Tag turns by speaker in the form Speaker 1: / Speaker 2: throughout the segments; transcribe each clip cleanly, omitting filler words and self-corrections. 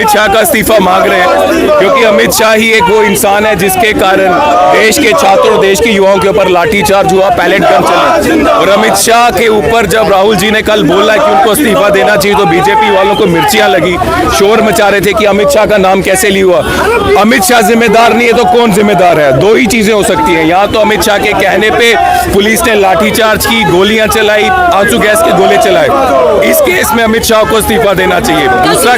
Speaker 1: अमित शाह का इस्तीफा मांग रहे हैं क्योंकि अमित शाह ही एक वो इंसान है जिसके कारण देश के छात्रों, देश के युवाओं के ऊपर लाठीचार्ज हुआ, पैलेट गन चले। और अमित शाह के ऊपर जब राहुल जी ने कल बोला कि उनको इस्तीफा देना चाहिए तो बीजेपी वालों को मिर्चियां लगी, शोर मचा रहे थे कि अमित शाह का नाम कैसे लिया हुआ। अमित शाह जिम्मेदार नहीं है तो कौन जिम्मेदार है? दो ही चीजें हो सकती हैं, यहाँ तो अमित शाह के कहने पे पुलिस ने लाठीचार्ज की, गोलियां चलाई, आंसू गैस के गोले चलाए। इस केस में अमित शाह को इस्तीफा देना चाहिए। दूसरा,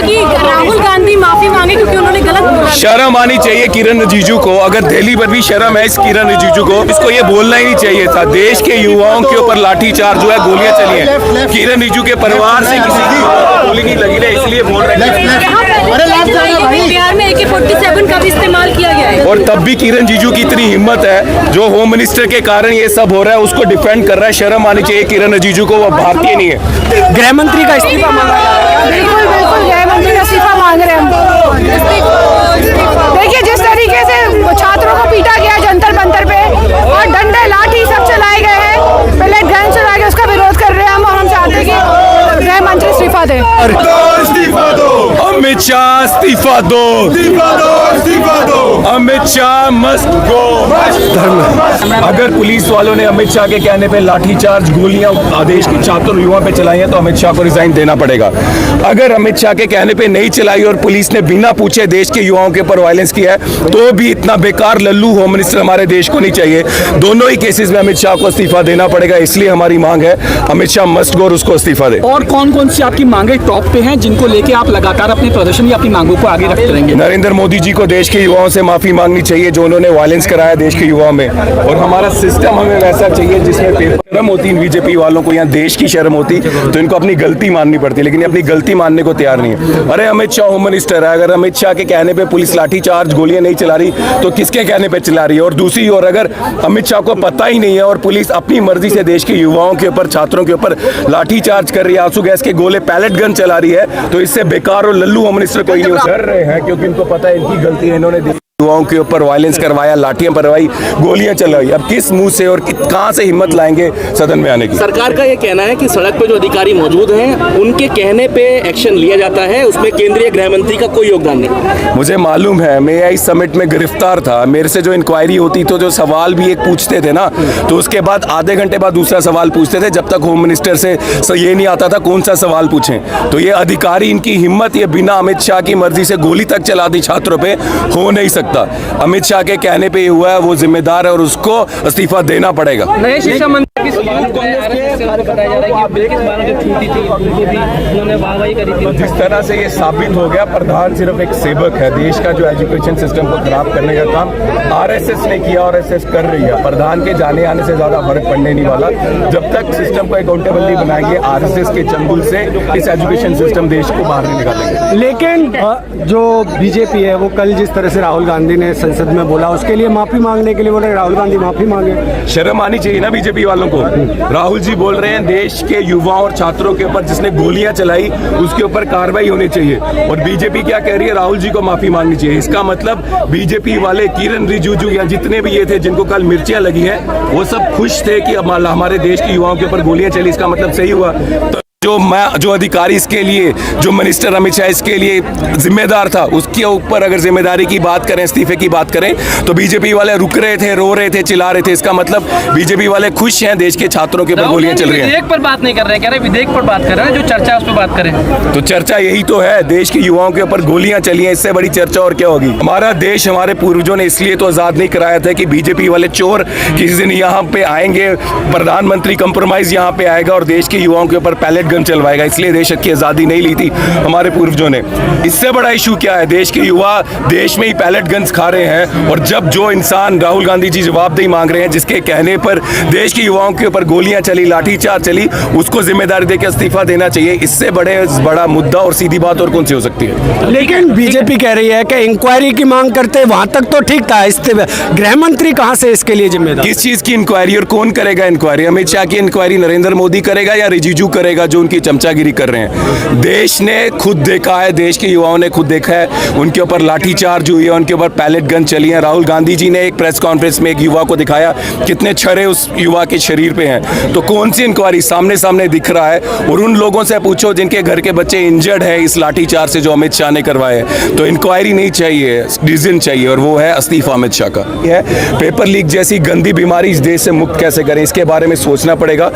Speaker 2: राहुल गांधी माफी मांगे क्योंकि उन्होंने गलत बोला।
Speaker 1: शर्म आनी चाहिए किरण रिजिजू को, अगर दिल्ली पर भी शर्म है इस किरण रिजिजू को, इसको ये बोलना ही नहीं चाहिए था। देश के युवाओं के ऊपर लाठीचार्ज हुआ है, गोलियां चली हैं। किरण रिजिजू के परिवार से किसी की गोली नहीं लगी है, इसलिए बोल रहे हैं।
Speaker 2: बिहार में AK-47 का भी इस्तेमाल किया गया है
Speaker 1: और तब भी किरण रिजिजू की इतनी हिम्मत है, जो होम मिनिस्टर के कारण ये सब हो रहा है उसको डिफेंड कर रहा है। शर्म आनी चाहिए किरण रिजिजू को, वो भारतीय नहीं है।
Speaker 3: गृह मंत्री का इस्तीफा मांगा है।
Speaker 4: बिल्कुल गृह मंत्री का इस्तीफा मांग रहे हैं हम। देखिए जिस तरीके से छात्रों को पीटा गया जंतर मंतर पे और डंडे लाठी सब चलाए गए हैं, पहले गन चला के उसका विरोध कर रहे हैं हम, और हम चाहते हैं कि गृह मंत्री इस्तीफा दें।
Speaker 1: अमित शाह इस्तीफा दो, अमित शाह मस्ट गो। अगर पुलिस वालों ने अमित शाह के कहने पे लाठीचार्ज, गोलियां देश के छात्रों युवा पे चलाई हैं तो अमित शाह को रिजाइन देना पड़ेगा। अगर अमित शाह के कहने पे नहीं चलाई और पुलिस ने बिना पूछे देश के युवाओं के ऊपर वायलेंस किया है तो भी इतना बेकार लल्लू होम मिनिस्टर हमारे देश को नहीं चाहिए। दोनों ही केसेस में अमित शाह को इस्तीफा देना पड़ेगा, इसलिए हमारी मांग है अमित शाह मस्ट गो और उसको इस्तीफा दे।
Speaker 3: और कौन कौन सी आपकी मांगे टॉप पे हैं जिनको लेके आप लगातार अपने प्रदर्शन या अपनी मांगों को आगे रखते रहेंगे?
Speaker 1: नरेंद्र मोदी जी को देश के युवाओं से माफी मांगनी चाहिए जो उन्होंने वायलेंस कराया देश के युवाओं में, और हमारा सिस्टम हमें वैसा चाहिए जिसमें शर्म होती बीजेपी वालों को, यहाँ देश की शर्म होती तो इनको अपनी गलती माननी पड़ती, लेकिन अपनी गलती मानने को तैयार नहीं है। अरे अमित शाह होम मिनिस्टर है, अगर अमित शाह के कहने पे पुलिस लाठीचार्ज, गोलियां नहीं चला रही तो किसके कहने पे चला रही है? और दूसरी ओर अगर अमित शाह को पता ही नहीं है और पुलिस अपनी मर्जी से देश के युवाओं के ऊपर, छात्रों के ऊपर लाठीचार्ज कर रही है, आंसू गैस के गोले, पैलेट गन चला रही है, तो इससे बेकार और लल्लू होम मिनिस्टर कोई नहीं कर रहे हैं क्योंकि इनको पता है इनकी गलती है, इन्होंने युवाओं के ऊपर वायलेंस करवाया, लाठियां भरवाई, गोलियां चलाई। अब किस मुंह से और कहां से हिम्मत लाएंगे सदन में आने की?
Speaker 5: सरकार का ये कहना है कि सड़क पे जो अधिकारी मौजूद हैं उनके कहने पे एक्शन लिया जाता है, उसमें केंद्रीय गृह मंत्री का कोई योगदान नहीं।
Speaker 1: मुझे मालूम है, मैं इस समिट में गिरफ्तार था, मेरे से जो इंक्वायरी होती तो जो सवाल भी एक पूछते थे ना, तो उसके बाद आधे घंटे बाद दूसरा सवाल पूछते थे, जब तक होम मिनिस्टर से ये नहीं आता था कौन सा सवाल पूछें। तो ये अधिकारी, इनकी हिम्मत, ये बिना अमित शाह की मर्जी से गोली तक चला दी छात्रों पे, हो नहीं सकता। अमित शाह के कहने पे हुआ है, वो जिम्मेदार है और उसको इस्तीफा देना पड़ेगा।
Speaker 3: नए शिक्षा मंत्री
Speaker 1: जिस तरह से ये साबित हो गया, प्रधान सिर्फ एक सेवक है, देश का जो एजुकेशन सिस्टम को खराब करने का काम आरएसएस ने किया और आरएसएस कर रही है। प्रधान के जाने आने से ज्यादा फर्क पड़ने नहीं वाला जब तक सिस्टम को अकाउंटेबल नहीं बनाएंगे। आरएसएस के चंगुल से इस एजुकेशन सिस्टम देश को बाहर नहीं निकालेंगे।
Speaker 6: लेकिन जो बीजेपी है वो कल जिस तरह से राहुल गांधी ने संसद में बोला, उसके लिए माफी मांगने के लिए बोले राहुल गांधी माफी मांगे।
Speaker 1: शर्म आनी चाहिए ना बीजेपी वालों को। राहुल जी बोल रहे हैं देश के युवाओं और छात्रों के ऊपर जिसने गोलियां चलाई उसके ऊपर कार्रवाई होनी चाहिए, और बीजेपी क्या कह रही है? राहुल जी को माफी मांगनी चाहिए। इसका मतलब बीजेपी वाले, किरण रिजिजू या जितने भी ये थे जिनको कल मिर्चियां लगी हैं, वो सब खुश थे कि हमारे देश के युवाओं के ऊपर गोलियां चली। इसका मतलब सही हुआ। तो जो अधिकारी इसके लिए, जो मिनिस्टर अमित शाह इसके लिए जिम्मेदार था, उसके ऊपर अगर जिम्मेदारी की बात करें, इस्तीफे की बात करें, तो बीजेपी वाले रुक रहे थे, रो रहे थे, चिल्ला रहे थे। इसका मतलब बीजेपी वाले खुश हैं देश के छात्रों के ऊपर गोलियां चल रही हैं।
Speaker 3: विधेयक पर बात नहीं कर रहे हैं, कह रहे विधेयक पर बात कर रहे हैं, जो चर्चा उस पर बात करें।
Speaker 1: तो चर्चा यही तो है, देश के युवाओं के ऊपर गोलियां चली हैं, इससे बड़ी चर्चा और क्या होगी? हमारा देश हमारे पूर्वजों ने इसलिए तो आजाद नहीं कराया था कि बीजेपी वाले चोर किसी दिन यहाँ पे आएंगे, प्रधानमंत्री कंप्रोमाइज यहाँ पे आएगा और देश के युवाओं के ऊपर पैलेट गन चलवाएगा, इसलिए देश की आजादी नहीं ली थी हमारे पूर्वजों ने। इससे बड़ा इशू क्या है? देश के युवा देश में ही पैलेट गन्स खा रहे हैं, और जब जो इंसान, राहुल गांधी जी जवाबदेही मांग रहे हैं, जिसके कहने पर देश के युवाओं के ऊपर गोलियां चली, लाठीचार्ज चली, उसको जिम्मेदारी देकर इस्तीफा देना चाहिए। इससे बड़ा मुद्दा और सीधी बात और कौन सी हो सकती है?
Speaker 6: लेकिन बीजेपी कह रही है कि इंक्वायरी की मांग करते, वहां तक तो ठीक था, गृह मंत्री कहां से इसके लिए जिम्मेदार?
Speaker 1: किस चीज की इंक्वायरी और कौन करेगा इंक्वायरी? अमित शाह की इंक्वायरी नरेंद्र मोदी करेगा या रिजिजू करेगा, जो उनकी चमचागिरी कर रहे हैं। देश ने खुद देखा है, देश के युवाओं ने खुद देखा है, उनके ऊपर लाठीचार्ज हुई है, उनके ऊपर पैलेट गन चली है। राहुल गांधी जी ने एक प्रेस कॉन्फ्रेंस में एक युवा को दिखाया कितने छर्रे उस युवा के शरीर पे हैं। तो कौन सी इंक्वायरी? सामने सामने दिख रहा है। और उन लोगों से पूछो जिनके घर के बच्चे इंजर्ड है इस लाठीचार्ज से जो अमित शाह ने करवाए। तो इंक्वायरी नहीं चाहिए, डिसीजन चाहिए, और वो है इस्तीफा अमित शाह का। यह पेपर लीक जैसी गंदी बीमारी इस देश से मुक्त कैसे करें, इसके बारे में सोचना पड़ेगा।